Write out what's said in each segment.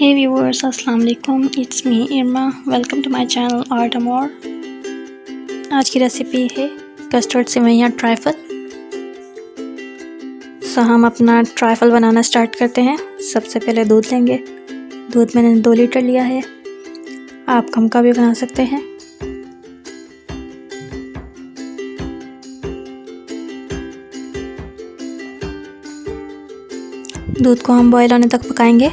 Hey viewers, Assalamu alaikum. It's me Irma. Welcome to my channel Art More. आज की recipe है custard सेवइयां trifle. हम अपना trifle बनाना start करते हैं। सबसे पहले दूध लेंगे। दूध मैंने 2 लीटर लिया है। आप कम का भी बना सकते हैं। दूध को हम बॉयल होने तक पकाएंगे।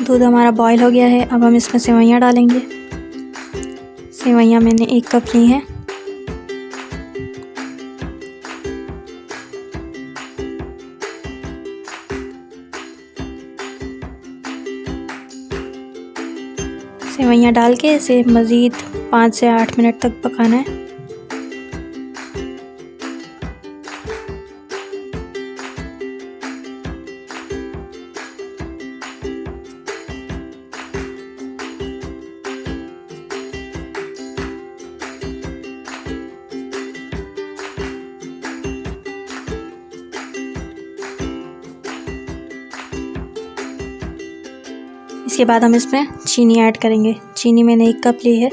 दूध हमारा बॉईल हो गया है। अब हम इसमें सेवइयां डालेंगे। सेवइयां मैंने 1 कप ली हैं। सेवइयां डाल के इसे मज़ीद 5 से 8 मिनट तक पकाना है। इसके बाद हम इसमें चीनी ऐड करेंगे। चीनी मैंने 1 कप ली है।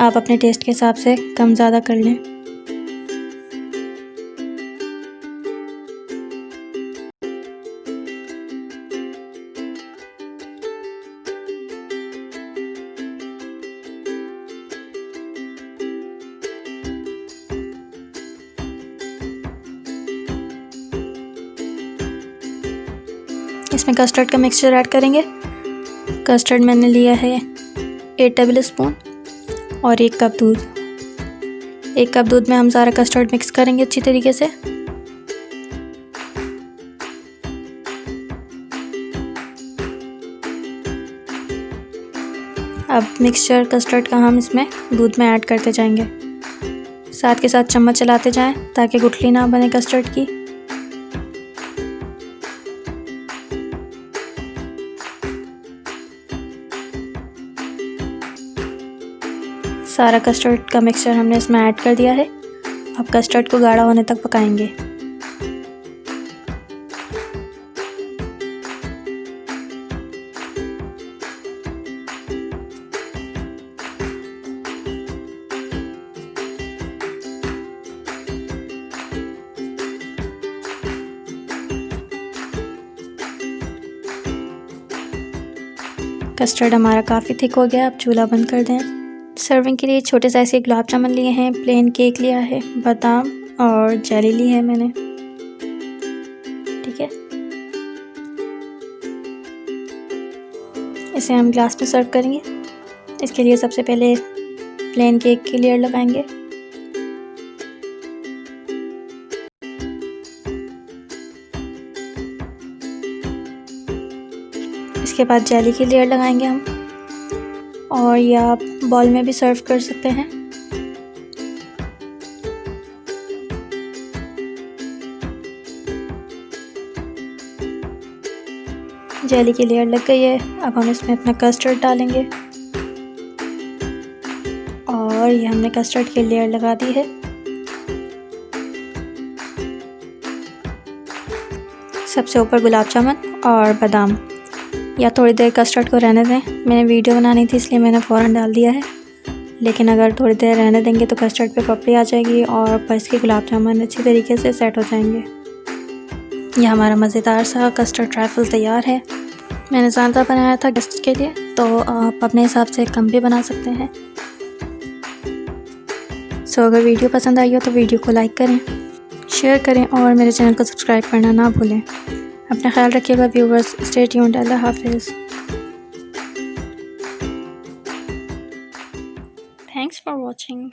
आप अपने टेस्ट के हिसाब से कम ज़्यादा कर लें। इसमें कस्टर्ड का मिक्सचर ऐड करेंगे। कस्टर्ड मैंने लिया है 8 टेबल स्पून और 1 कप दूध। 1 कप दूध में हम सारा कस्टर्ड मिक्स करेंगे अच्छी तरीके से। अब मिक्सचर कस्टर्ड का हम इसमें दूध में ऐड करते जाएंगे। साथ के साथ चम्मच चलाते जाएं ताकि गुठली ना बने कस्टर्ड की। सारा कस्टर्ड का मिक्सचर हमने इसमें ऐड कर दिया है। अब कस्टर्ड को गाढ़ा होने तक पकाएंगे। कस्टर्ड हमारा काफ़ी थिक हो गया। अब चूल्हा बंद कर दें। सर्विंग के लिए छोटे साइज़ के गुलाब जामुन लिए हैं, प्लेन केक लिया है, बादाम और जेली ली है मैंने। ठीक है, इसे हम ग्लास में सर्व करेंगे। इसके लिए सबसे पहले प्लेन केक की लेयर लगाएंगे। इसके बाद जेली की लेयर लगाएंगे हम, और या आप बॉल में भी सर्व कर सकते हैं। जेली की लेयर लग गई है। अब हम इसमें अपना कस्टर्ड डालेंगे और ये हमने कस्टर्ड की लेयर लगा दी है। सबसे ऊपर गुलाब जामुन और बादाम। या थोड़ी देर कस्टर्ड को रहने दें। मैंने वीडियो बनानी थी इसलिए मैंने फ़ौरन डाल दिया है, लेकिन अगर थोड़ी देर रहने देंगे तो कस्टर्ड पे पपड़ी आ जाएगी और ऊपर इसके गुलाब जामुन अच्छी तरीके से सेट हो जाएंगे। यह हमारा मज़ेदार सा कस्टर्ड ट्राइफल तैयार है। मैंने ज़्यादा बनाया था गेस्ट के लिए, तो आप अपने हिसाब से कम भी बना सकते हैं। अगर वीडियो पसंद आई हो तो वीडियो को लाइक करें, शेयर करें और मेरे चैनल को सब्सक्राइब करना ना भूलें। अपना ख्याल रखिएगा व्यूवर्स। Stay tuned. अल्लाह हाफिज़। Thanks for watching.